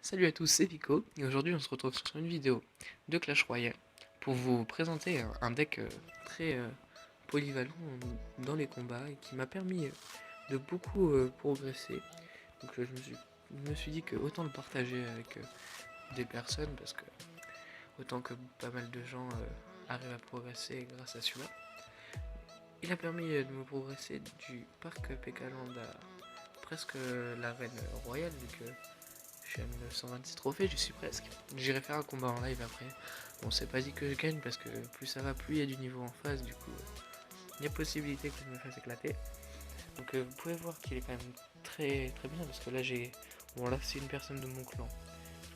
Salut à tous, c'est Pico, et aujourd'hui on se retrouve sur une vidéo de Clash Royale pour vous présenter un deck très polyvalent dans les combats et qui m'a permis de beaucoup progresser. Donc je me suis dit que autant le partager avec des personnes parce que autant que pas mal de gens arrivent à progresser grâce à celui-là. Il a permis de me progresser du parc Pécaland à presque la reine royale vu que je suis à 1926 trophées, j'y suis presque. J'irai faire un combat en live après. Bon, c'est pas dit que je gagne parce que plus ça va, plus il y a du niveau en face. Du coup, il y a possibilité que je me fasse éclater. Donc, vous pouvez voir qu'il est quand même très très bien parce que là, j'ai. Bon, là, c'est une personne de mon clan.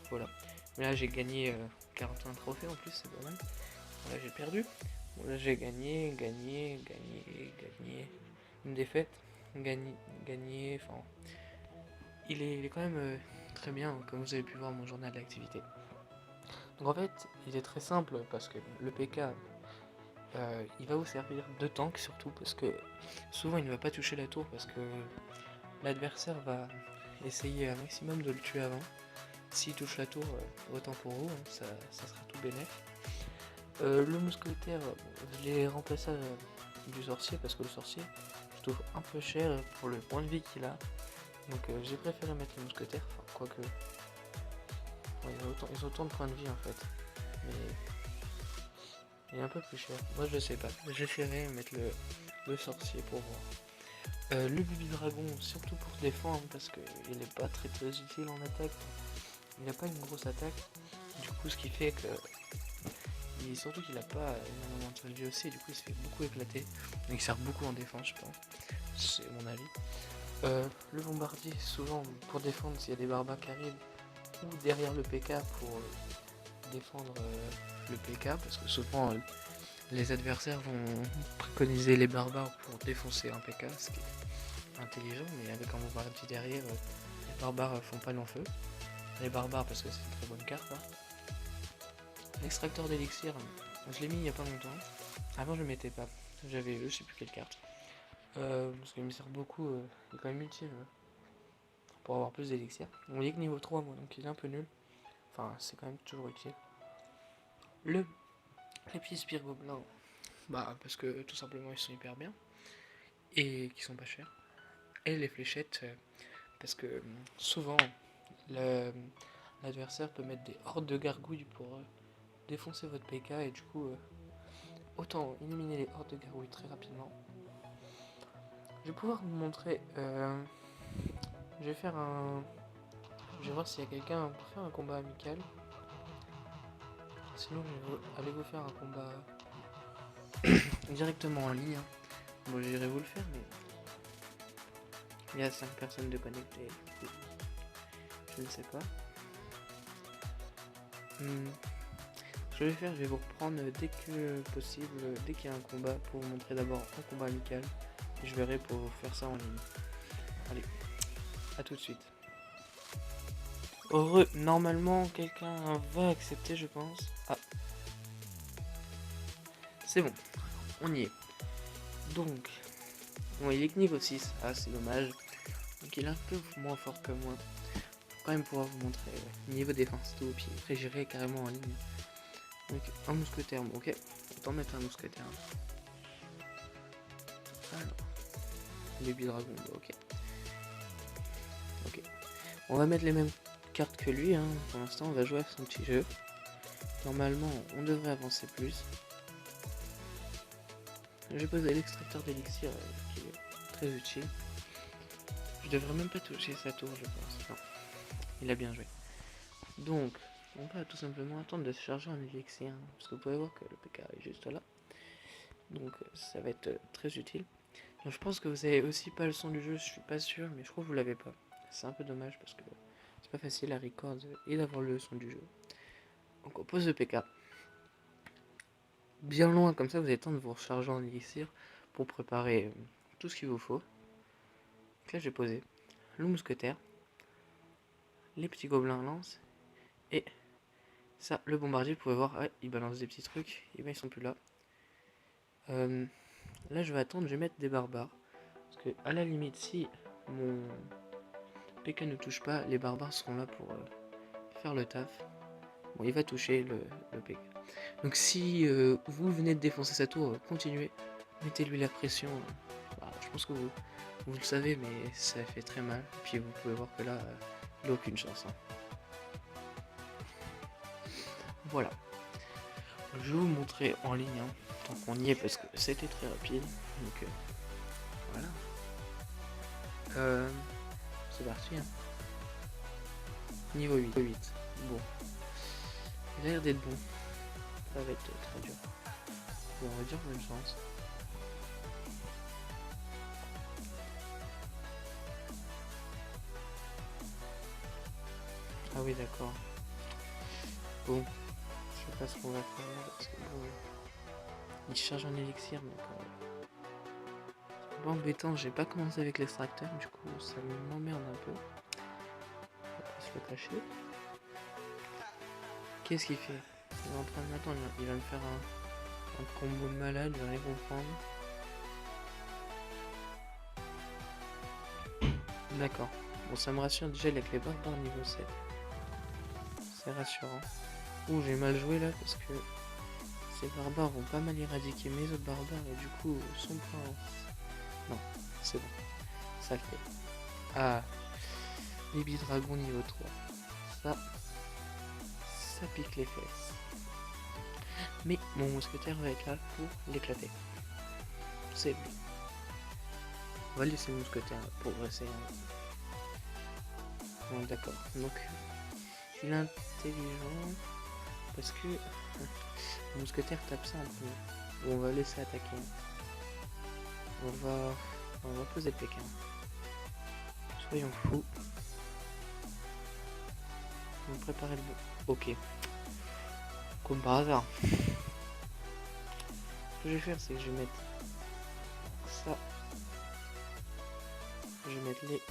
Voilà. Mais là, j'ai gagné 41 trophées en plus, c'est pas mal. Là, j'ai perdu. Bon, là, j'ai gagné. Une défaite. Gagné. Enfin, il est quand même très bien, comme vous avez pu voir mon journal d'activité. Donc en fait, il est très simple parce que le PK, il va vous servir de tank surtout parce que souvent il ne va pas toucher la tour parce que l'adversaire va essayer un maximum de le tuer avant. S'il touche la tour, autant pour vous, hein, ça sera tout bénef. Le mousquetaire, je l'ai remplacé du sorcier parce que le sorcier, je trouve un peu cher pour le point de vie qu'il a. Donc j'ai préféré mettre le mousquetaire, enfin quoique... Ouais, ils ont autant de points de vie en fait. Mais il est un peu plus cher. Moi je sais pas. J'essaierai de mettre le sorcier pour voir. Le Bibi Dragon, surtout pour se défendre parce qu'il n'est pas très très utile en attaque. Il n'a pas une grosse attaque. Du coup ce qui fait que. Surtout qu'il n'a pas énormément de points de vie aussi. Du coup il se fait beaucoup éclater. Donc il sert beaucoup en défense je pense. C'est mon avis. Le bombardier, souvent pour défendre s'il y a des barbares qui arrivent. Ou derrière le PK pour défendre le PK parce que souvent les adversaires vont préconiser les barbares pour défoncer un PK, ce qui est intelligent, mais avec un bombardier derrière, les barbares font pas long feu. Les barbares parce que c'est une très bonne carte. Hein. L'extracteur d'élixir, je l'ai mis il y a pas longtemps. Avant je le mettais pas, j'avais je sais plus quelle carte. Parce qu'il me sert beaucoup, il est quand même utile pour avoir plus d'élixir. On dit que niveau 3 moi, donc il est un peu nul. Enfin c'est quand même toujours utile. Les petits spires gobelins, bah parce que tout simplement ils sont hyper bien et qui sont pas chers. Et les fléchettes, parce que souvent l'adversaire peut mettre des hordes de gargouilles pour défoncer votre PK et du coup autant éliminer les hordes de gargouilles très rapidement. Je vais pouvoir vous montrer. Je vais faire un. Je vais voir s'il y a quelqu'un pour faire un combat amical. Sinon, je vais aller vous faire un combat directement en ligne. Hein. Bon, j'irai vous le faire, mais il y a 5 personnes de connectées. Je ne sais pas. Ce que je vais faire, je vais vous reprendre dès que possible, dès qu'il y a un combat, pour vous montrer d'abord un combat amical. Et je verrai pour faire ça en ligne. Allez, à tout de suite. Heureux, normalement quelqu'un va accepter je pense. Ah, c'est bon, on y est. Donc, bon, il est que niveau 6, ah c'est dommage. Donc il est un peu moins fort que moi. Faut quand même pouvoir vous montrer niveau défense tout, puis après j'irai carrément en ligne. Donc un mousquetaire, bon, ok, autant mettre un mousquetaire. Alors, baby dragon, bon, ok. Ok, on va mettre les mêmes cartes que lui, hein. Pour l'instant on va jouer à son petit jeu. Normalement on devrait avancer plus. J'ai posé l'extracteur d'élixir qui est très utile. Je devrais même pas toucher sa tour je pense. Non, il a bien joué. Donc on va tout simplement attendre de se charger en élixir. Parce que vous pouvez voir que le PK est juste là. Donc ça va être très utile. Donc, je pense que vous avez aussi pas le son du jeu, je suis pas sûr, mais je crois que vous l'avez pas. C'est un peu dommage parce que c'est pas facile à record et d'avoir le son du jeu. Donc on pose le PK. Bien loin comme ça vous avez le temps de vous recharger en élixir pour préparer tout ce qu'il vous faut. Donc là j'ai posé le mousquetaire, les petits gobelins lancent et ça le bombardier vous pouvez voir ouais, il balance des petits trucs et ben ils sont plus là. Là je vais attendre, je vais mettre des barbares parce que à la limite si mon PK ne touche pas, les barbares seront là pour faire le taf. Bon, il va toucher le PK. Donc si vous venez de défoncer sa tour, continuez. Mettez-lui la pression. Voilà, je pense que vous le savez, mais ça fait très mal. Puis vous pouvez voir que là, il n'a aucune chance. Hein. Voilà. Je vais vous montrer en ligne, hein, tant qu'on y est, parce que c'était très rapide. Donc voilà. C'est parti. Hein. Niveau 8. Bon. Il a l'air d'être bon. Ça va être très dur. Bon, on va dire bonne chance. Ah oui, d'accord. Bon. Je sais pas ce qu'on va faire parce que bon, il charge un élixir, donc c'est un peu embêtant. J'ai pas commencé avec l'extracteur, du coup ça m'emmerde un peu. On va pas se le cacher. Qu'est-ce qu'il fait? Il est en train de m'attendre, il va me faire un combo de malade, je vais rien comprendre. D'accord. Bon, ça me rassure déjà avec les barbares niveau 7. C'est rassurant. Ouh, j'ai mal joué là parce que ces barbares vont pas mal éradiquer mes autres barbares et du coup son prince. Non, c'est bon. Ça le fait. Ah, Baby Dragon niveau 3. Ça pique les fesses. Mais mon mousquetaire va être là pour l'éclater. C'est bon. On va laisser le mousquetaire progresser. Bon, d'accord. Donc, il est intelligent parce que le mousquetaire tape ça en premier. Bon, on va laisser attaquer. On va poser le Pékin. Soyons fous. On va préparer le bon. Ok. Comme par hasard. Ce que je vais faire, c'est que je vais mettre ça. Je vais mettre les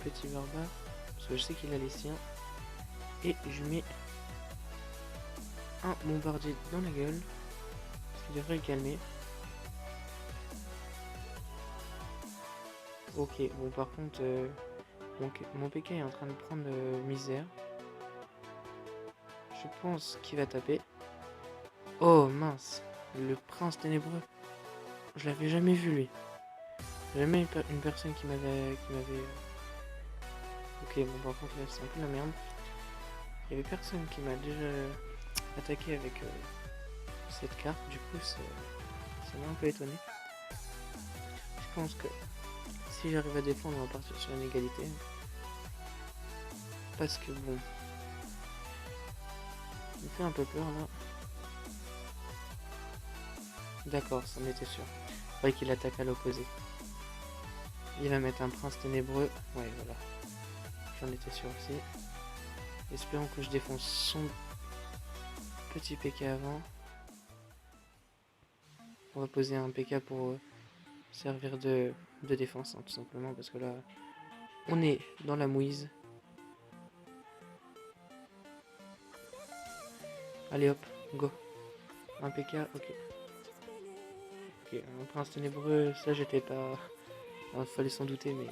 petits barbares. Parce que je sais qu'il a les siens. Et je mets un bombardier dans la gueule. Ce qui devrait le calmer. Ok, bon par contre, mon PK est en train de prendre misère. Je pense qu'il va taper. Oh mince, le prince ténébreux. Je l'avais jamais vu lui. Jamais une personne qui m'avait. Ok, bon par contre là c'est un peu la merde. Il y avait personne qui m'a déjà attaqué avec cette carte, du coup ça m'a un peu étonné. Je pense que si j'arrive à défendre, on va partir sur une égalité. Parce que bon, il me fait un peu peur là. D'accord, ça en était sûr. Il faudrait qu'il attaque à l'opposé. Il va mettre un prince ténébreux. Ouais, voilà. J'en étais sûr aussi. Espérons que je défonce son petit PK avant. On va poser un PK pour servir de défense, hein, tout simplement, parce que là, on est dans la mouise. Allez hop, go. Un PK, ok. Ok, un prince ténébreux, ça j'étais pas... Il fallait s'en douter, mais...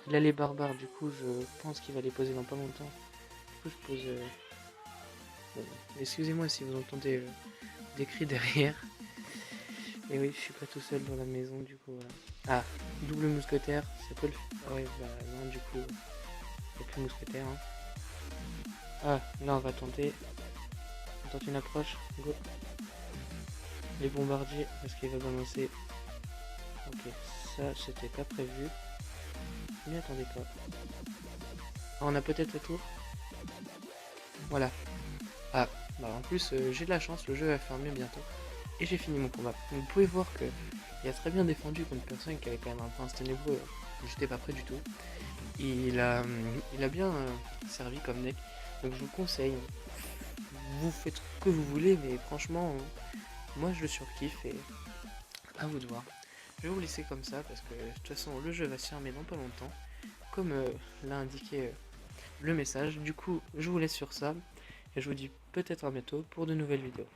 Il a les barbares, du coup je pense qu'il va les poser dans pas longtemps. Du coup je pose... Bon, excusez-moi si vous entendez des cris derrière. Et oui, je suis pas tout seul dans la maison, du coup voilà. Ah, double mousquetaire, ça peut le faire. Ah ouais, bah non, du coup, il n'y a plus mousquetaire. Hein. Ah, là on va tenter. On tente une approche, go. Les bombardiers, parce qu'il va balancer. Ok, ça c'était pas prévu. Mais attendez pas. Ah, on a peut-être la tour. Voilà. Ah, bah en plus j'ai de la chance, le jeu va fermer bientôt. Et j'ai fini mon combat. Donc, vous pouvez voir que il a très bien défendu contre une personne qui avait quand même un prince ténébreux. J'étais pas prêt du tout. Il a bien servi comme deck. Donc je vous conseille. Vous faites ce que vous voulez, mais franchement, moi je le surkiffe et à vous de voir. Je vais vous laisser comme ça parce que de toute façon le jeu va se fermer dans pas longtemps. Comme l'a indiqué le message. Du coup, je vous laisse sur ça. Et je vous dis peut-être à bientôt pour de nouvelles vidéos.